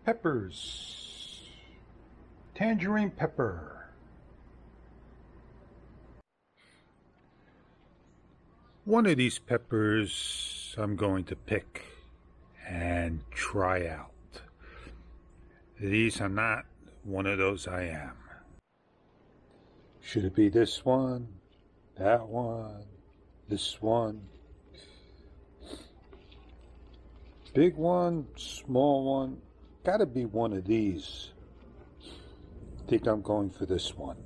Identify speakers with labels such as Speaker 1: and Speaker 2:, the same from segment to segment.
Speaker 1: Peppers. Tangerine pepper. One of these peppers I'm going to pick and try out. These are not one of those I am. Should it be this one, that one, this one? Big one, small one, gotta be one of these. I think I'm going for this one.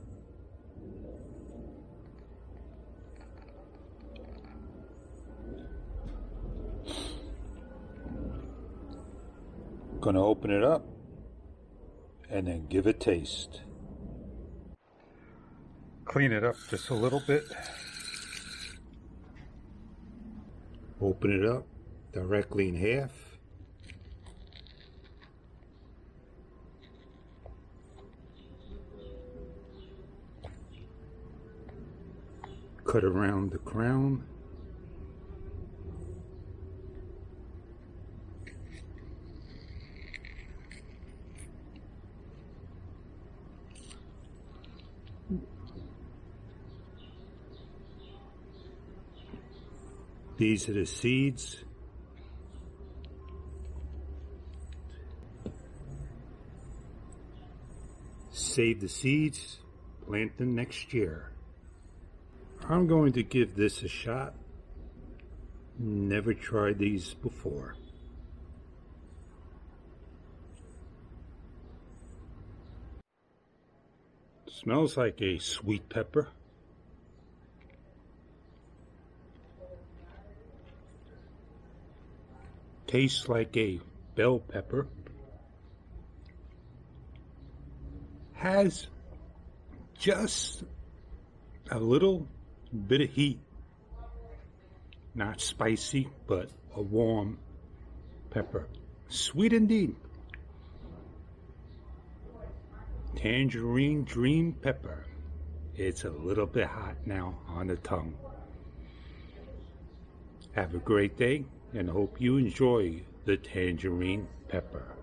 Speaker 1: Gonna open it up and then give it a taste. Clean it up just a little bit. Open it up directly in half. Cut around the crown. These are the seeds. Save the seeds, plant them next year. I'm going to give this a shot. Never tried these before. Smells like a sweet pepper. Tastes like a bell pepper. Has just a little bit of heat. Not spicy, but a warm pepper. Sweet indeed. Tangerine dream pepper. It's a little bit hot now on the tongue. Have a great day and hope you enjoy the tangerine pepper.